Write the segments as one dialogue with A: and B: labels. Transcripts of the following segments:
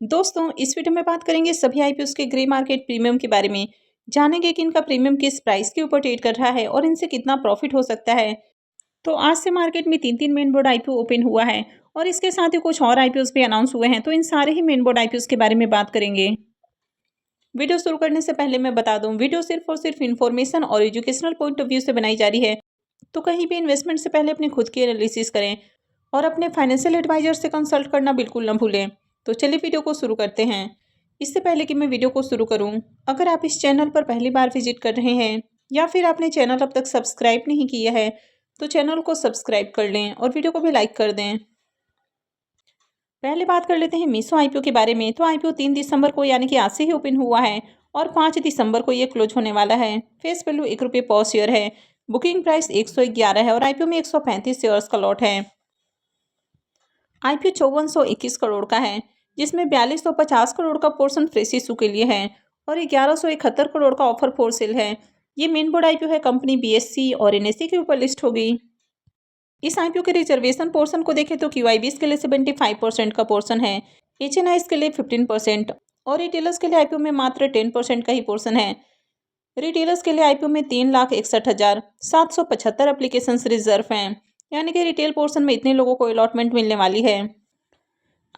A: दोस्तों, इस वीडियो में बात करेंगे सभी आईपीओस के ग्रे मार्केट प्रीमियम के बारे में। जानेंगे कि इनका प्रीमियम किस प्राइस के ऊपर ट्रेड कर रहा है और इनसे कितना प्रॉफिट हो सकता है। तो आज से मार्केट में तीन मेन बोर्ड आईपीओ ओपन हुआ है और इसके साथ ही कुछ और आईपीओस भी अनाउंस हुए हैं। तो इन सारे ही मेन बोर्ड आईपीओस के बारे में बात करेंगे। वीडियो शुरू करने से पहले मैं बता दूं, वीडियो सिर्फ और सिर्फ इन्फॉर्मेशन और एजुकेशनल पॉइंट ऑफ व्यू से बनाई जा रही है। तो कहीं भी इन्वेस्टमेंट से पहले अपनी खुद की एनालिसिस करें और अपने फाइनेंशियल एडवाइजर से कंसल्ट करना बिल्कुल न भूलें। तो चलिए वीडियो को शुरू करते हैं। इससे पहले कि मैं वीडियो को शुरू करूं, अगर आप इस चैनल पर पहली बार विजिट कर रहे हैं या फिर आपने चैनल अब तक सब्सक्राइब नहीं किया है तो चैनल को सब्सक्राइब कर लें और वीडियो को भी लाइक कर दें। पहले बात कर लेते हैं मीशो आईपीओ के बारे में। तो आईपीओ 3 दिसंबर को यानी कि आज से ही ओपन हुआ है और 5 दिसंबर को ये क्लोज होने वाला है। फेस वैल्यू ₹1 पर शेयर है। बुकिंग प्राइस 111 है और आईपीओ में 135 शेयर्स का लॉट है। आईपीओ 5421 करोड़ का है, जिसमें 4250 करोड़ का पोर्शन फ्रेश इशू के लिए है और 1171 करोड़ का ऑफर फॉर सेल है। ये मेन बोर्ड आईपीओ है। कंपनी बीएससी और एनएससी के ऊपर लिस्ट होगी। इस आईपीओ के रिजर्वेशन पोर्शन को देखें तो क्यूआईबीएस के लिए 75% का पोर्शन है, एचएनआईएस के लिए 15% और रिटेलर्स के लिए आईपीओ में मात्र 10% का ही पोर्शन है। रिटेलर्स के लिए आईपीओ में 3,61,775 एप्लीकेशन रिजर्व हैं, यानी कि रिटेल पोर्शन में इतने लोगों को अलॉटमेंट मिलने वाली है।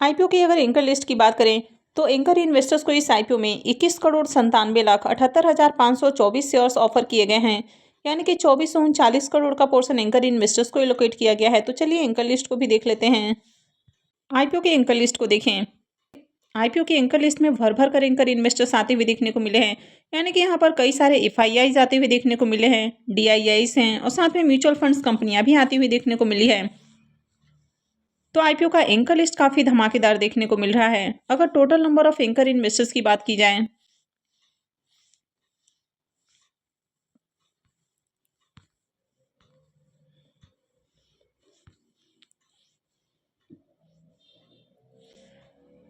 A: आईपीओ की अगर एंकर लिस्ट की बात करें तो एंकर इन्वेस्टर्स को इस आईपीओ में 21,97,78,524 शेयर्स ऑफर किए गए हैं, यानी कि 2439 करोड़ का पोर्शन एंकर इन्वेस्टर्स को एलोकेट किया गया है। तो चलिए एंकर लिस्ट को भी देख लेते हैं। आईपीओ के एंकर लिस्ट को देखें। आईपीओ की एंकर लिस्ट में भर भर कर एंकर इन्वेस्टर्स आते हुए देखने को मिले हैं, यानी कि यहाँ पर कई सारे एफआईआईज आते हुए देखने को मिले हैं, डीआईआईज हैं और साथ में म्यूचुअल फंड्स कंपनियां भी आती हुई देखने को मिली है। तो आईपीओ का एंकर लिस्ट काफ़ी धमाकेदार देखने को मिल रहा है। अगर total number of anchor investors की बात की जाए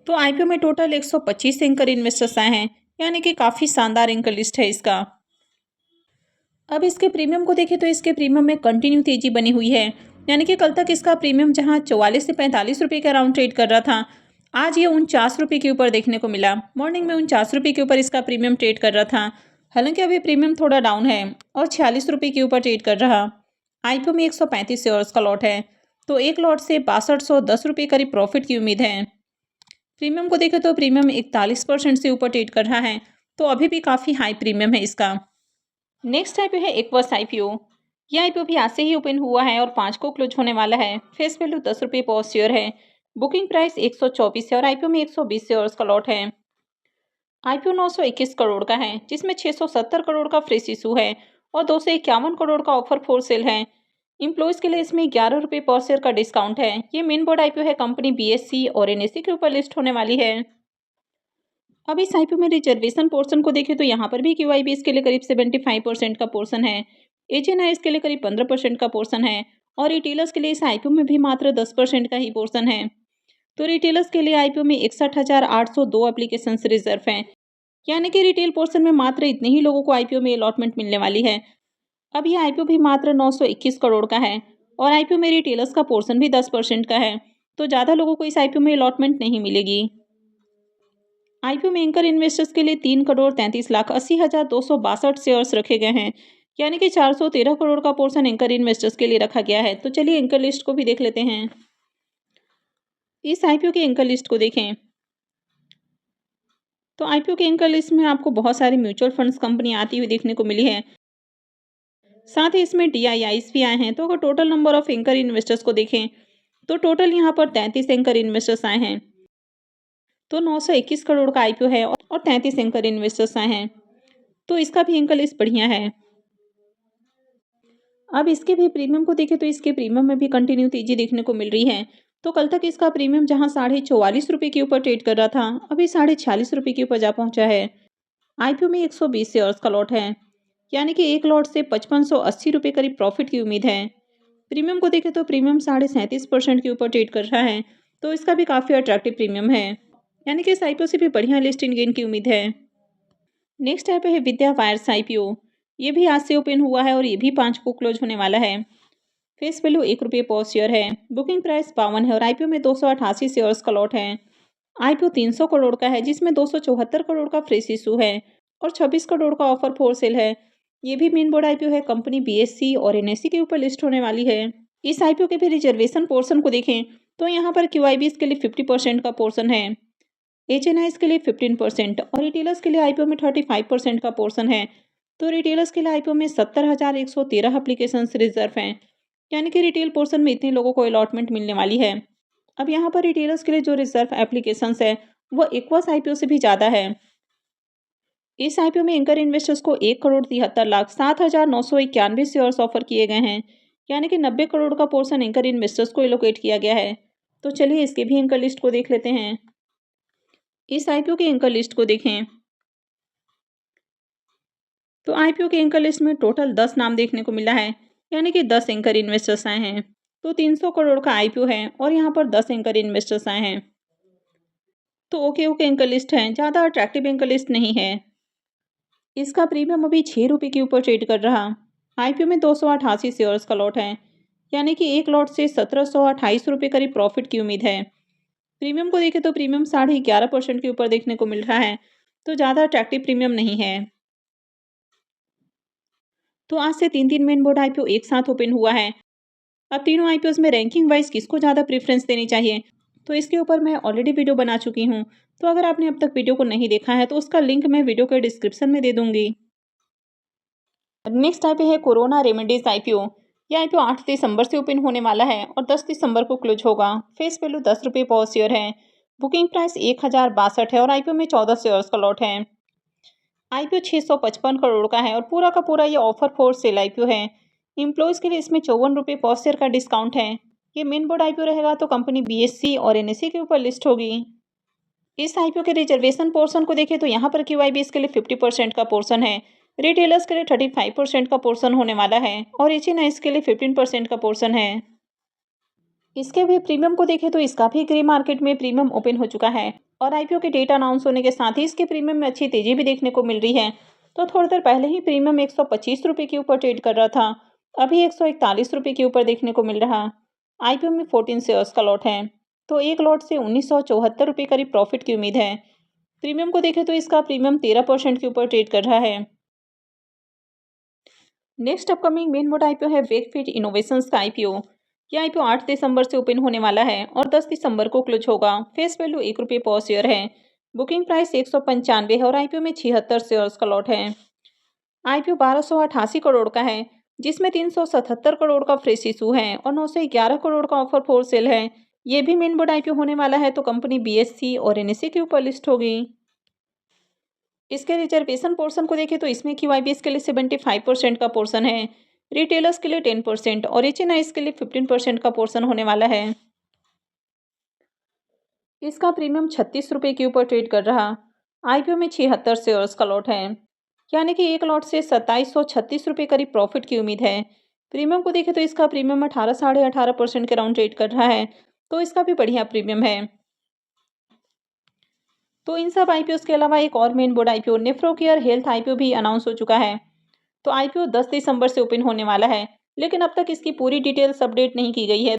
A: तो आईपीओ में टोटल 125 एंकर इन्वेस्टर्स आए हैं, यानी कि काफ़ी शानदार एंकर लिस्ट है इसका। अब इसके प्रीमियम को देखें तो इसके प्रीमियम में कंटिन्यू तेजी बनी हुई है, यानी कि कल तक इसका प्रीमियम जहां 44 से 45 रुपये के अराउंड ट्रेड कर रहा था, आज ये 49 रुपये के ऊपर देखने को मिला। मॉर्निंग में 49 रुपये के ऊपर इसका प्रीमियम ट्रेड कर रहा था। हालांकि अभी प्रीमियम थोड़ा डाउन है और 46 रुपये के ऊपर ट्रेड कर रहा। आईपीओ में 135 शेयर्स का लॉट है, तो एक लॉट से 6210 रुपये करीब प्रॉफिट की उम्मीद है। प्रीमियम को देखें तो प्रीमियम 41% से ऊपर ट्रेड कर रहा है, तो अभी भी काफ़ी हाई प्रीमियम है इसका। नेक्स्ट आईपीओ है एक्वर्स आईपीओ। यह आईपीओ भी आज से ही ओपन हुआ है और 5 को क्लोज होने वाला है। फेस वैल्यू ₹10 पर शेयर है। बुकिंग प्राइस 124 है और आईपीओ में 120 शेयर्स का लॉट है। आईपीओ 921 करोड़ का है, जिसमें 670 करोड़ का फ्रेश इशू है और 251 करोड़ का ऑफर फॉर सेल है। एम्प्लॉयज़ के लिए इसमें ₹11 पर शेयर का डिस्काउंट है। ये मेन बोर्ड आईपीओ है। कंपनी बीएससी और एनएससी के ऊपर लिस्ट होने वाली है। अब इस आईपीओ में रिजर्वेशन पोर्शन को देखें तो यहाँ पर भी क्यूआईबीएस के लिए करीब 75% का पोर्शन है, एचएनआईएस के लिए करीब 15% का पोर्शन है और रिटेलर्स के लिए इस आईपीओ में भी मात्र 10% का ही पोर्शन है। तो रिटेलर्स के लिए आईपीओ में 61,802 एप्लीकेशन रिजर्व हैं, यानी कि रिटेल पोर्शन में मात्र इतने ही लोगों को आईपीओ में अलॉटमेंट मिलने वाली है। अब यह आईपीओ भी मात्र 921 करोड़ का है और आईपीओ में रिटेलर्स का पोर्शन भी 10% का है, तो ज़्यादा लोगों को इस आईपीओ में अलॉटमेंट नहीं मिलेगी। आईपीओ में एंकर इन्वेस्टर्स के लिए 3,33,80,262 शेयर्स रखे गए हैं, यानी कि 413 करोड़ का पोर्शन एंकर इन्वेस्टर्स के लिए रखा गया है। तो चलिए एंकर लिस्ट को भी देख लेते हैं। इस आईपीओ की एंकर लिस्ट को देखें तो आईपीओ के एंकर लिस्ट में आपको बहुत सारी म्यूचुअल फंड्स कंपनी आती हुई देखने को मिली है, साथ ही इसमें डीआईआईज भी आए हैं। तो अगर total number of anchor investors को देखें तो टोटल यहाँ पर 33 एंकर इन्वेस्टर्स आए हैं। तो 921 करोड़ का आईपीओ है और 33 एंकर इन्वेस्टर्स आए हैं, तो इसका भी एंकर लिस्ट बढ़िया है। अब इसके भी प्रीमियम को देखें तो इसके प्रीमियम में भी कंटिन्यू तेजी देखने को मिल रही है। तो कल तक इसका प्रीमियम जहां 44.5 रुपये के ऊपर ट्रेड कर रहा था, अभी 46.5 रुपये के ऊपर जा पहुंचा है। आईपीओ में 120 शेयर्स का लॉट है, यानी कि एक लॉट से 5580 रुपये करीब प्रॉफिट की उम्मीद है। प्रीमियम को देखें तो प्रीमियम 37.5% के ऊपर ट्रेड कर रहा है, तो इसका भी काफ़ी अट्रैक्टिव प्रीमियम है, यानी कि इस आईपीओ से भी बढ़िया लिस्टिंग गेन की उम्मीद है। नेक्स्ट आईपीओ है विद्या वायर्स आईपीओ। ये भी आज से ओपन हुआ है और ये भी 5 को क्लोज होने वाला है। फेस वैल्यू ₹1 पर शेयर है। बुकिंग प्राइस 52 है और आईपीओ में 288 शेयर्स का लॉट है। आईपीओ 300 करोड़ का है, जिसमें 274 करोड़ का फ्रेश इशू है और 26 करोड़ का ऑफर फॉर सेल है। ये भी मेन बोर्ड आईपीओ है। कंपनी बीएससी और एनएससी के ऊपर लिस्ट होने वाली है। इस आईपीओ के फिर रिजर्वेशन पोर्शन को देखें तो यहाँ पर क्यूआईबीज के लिए 50% का पोर्शन है, एचएनआईज के लिए 15% और रिटेलर्स के लिए आईपीओ में 35% का पोर्शन है। तो रिटेलर्स के लिए आईपीओ में 70,113 एप्लीकेशन रिजर्व हैं, यानी कि रिटेल पोर्शन में इतने लोगों को अलॉटमेंट मिलने वाली है। अब यहाँ पर रिटेलर्स के लिए जो रिजर्व एप्लीकेशंस है वो इक्वस आईपीओ से भी ज़्यादा है। इस आईपीओ में एंकर इन्वेस्टर्स को 1,73,07,991 शेयर्स ऑफर किए गए हैं, यानी कि 90 करोड़ का पोर्शन एंकर इन्वेस्टर्स को एलोकेट किया गया है। तो चलिए इसके भी एंकर लिस्ट को देख लेते हैं। इस आईपीओ के एंकर लिस्ट को देखें तो आईपीओ के एंकर लिस्ट में टोटल 10 नाम देखने को मिला है, यानी कि 10 एंकर इन्वेस्टर्स आए हैं। तो 300 करोड़ का आईपीओ है और यहाँ पर 10 एंकर इन्वेस्टर्स आए हैं। तो ओके एंकर लिस्ट है, ज़्यादा अट्रैक्टिव एंकर लिस्ट नहीं है। इसका प्रीमियम अभी 6 रुपये के ऊपर ट्रेड कर रहा। आईपीओ में 288 शेयर्स का लॉट है, यानी कि एक लॉट से 1728 रुपये करीब प्रॉफिट की उम्मीद है। प्रीमियम को देखें तो प्रीमियम 11.5% के ऊपर देखने को मिल रहा है, तो ज़्यादा अट्रैक्टिव प्रीमियम नहीं है। तो आज से 3 मेन बोर्ड आईपीओ एक साथ ओपन हुआ है। अब तीनों आईपीओस में रैंकिंग वाइज किसको ज़्यादा प्रेफरेंस देनी चाहिए, तो इसके ऊपर मैं ऑलरेडी वीडियो बना चुकी हूँ। तो अगर आपने अब तक वीडियो को नहीं देखा है तो उसका लिंक मैं वीडियो के डिस्क्रिप्शन में दे दूंगी। नेक्स्ट आईपीओ है कोरोना रेमेडीज आईपीओ। यह आईपीओ 8 दिसंबर से ओपन होने वाला है और 10 दिसंबर को क्लोज होगा। फेस वैल्यू 10 रुपये पर शेयर है। बुकिंग प्राइस 1062 है और आईपीओ में 14 शेयर्स का लॉट है। आईपीओ 655 करोड़ का है और पूरा का पूरा ये ऑफर फॉर सेल आईपीओ है। एम्प्लॉयज़ के लिए इसमें 54 रुपये पर शेयर का डिस्काउंट है। ये मेन बोर्ड आईपीओ रहेगा तो कंपनी बीएससी और एनएससी के ऊपर लिस्ट होगी। इस आईपीओ के रिजर्वेशन पोर्शन को देखें तो यहाँ पर क्यूआईबीएस के लिए 50% का पोर्शन है, रिटेलर्स के लिए 35% का पोर्शन होने वाला है और एचएनआईज के लिए 15% का पोर्शन है। इसके भी प्रीमियम को देखें तो इसका भी ग्रे मार्केट में प्रीमियम ओपन हो चुका है और आईपीओ के डेटा अनाउंस होने के साथ ही इसके प्रीमियम में अच्छी तेजी भी देखने को मिल रही है। तो थोड़ी देर पहले ही प्रीमियम 125 रुपये के ऊपर ट्रेड कर रहा था, अभी 141 रुपये के ऊपर देखने को मिल रहा। आईपीओ में 14 शेयर्स का लॉट है, तो एक लॉट से 1974 रुपये करीब प्रॉफिट की उम्मीद है। प्रीमियम को देखें तो इसका प्रीमियम 13% के ऊपर ट्रेड कर रहा है। Next upcoming main board IPO है वेकफिट इनोवेशंस का आईपीओ। यह आईपीओ 8 दिसंबर से ओपन होने वाला है और 10 दिसंबर को क्लोज होगा। फेस वैल्यू 1 रुपये पर शेयर है। बुकिंग प्राइस 195 है और आईपीओ में 76 शेयर्स का लॉट है। आईपीओ 1288 करोड़ का है, जिसमें 377 करोड़ का फ्रेश इशू है और 911 करोड़ का ऑफर फॉर सेल है। ये भी मेन बोर्ड आईपीओ होने वाला है तो कंपनी बीएससी और एनएससी के ऊपर लिस्ट होगी। इसके रिजर्वेशन पोर्शन को देखें तो इसमें क्यूआईबीएस के लिए 75% का पोर्शन है, रिटेलर्स के लिए 10% और एचएनआईज के लिए 15% का पोर्शन होने वाला है। इसका प्रीमियम 36 रुपये के ऊपर ट्रेड कर रहा। आईपीओ में 76 शेयर्स का लॉट है, यानी कि एक लॉट से 2736 रुपये करीब प्रॉफिट की उम्मीद है। प्रीमियम को देखें तो इसका प्रीमियम 18 साढ़े 18% के राउंड ट्रेड कर रहा है, तो इसका भी बढ़िया प्रीमियम है। तो इन सब आईपीओस के अलावा एक और main board IPO Nephrocare health IPO भी अनाउंस हो चुका है। तो आईपीओ 10 दिसंबर से ओपन होने वाला है, लेकिन अब तक इसकी पूरी डिटेल्स अपडेट नहीं की गई है।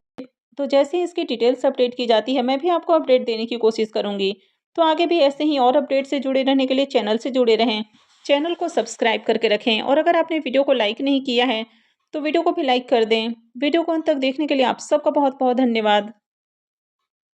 A: तो जैसे ही इसकी डिटेल्स अपडेट की जाती है मैं भी आपको अपडेट देने की कोशिश करूंगी। तो आगे भी ऐसे ही और अपडेट से जुड़े रहने के लिए चैनल से जुड़े रहें, चैनल को सब्सक्राइब करके रखें और अगर आपने वीडियो को लाइक नहीं किया है तो वीडियो को भी लाइक कर दें। वीडियो को अंत तक देखने के लिए आप सबका बहुत बहुत धन्यवाद।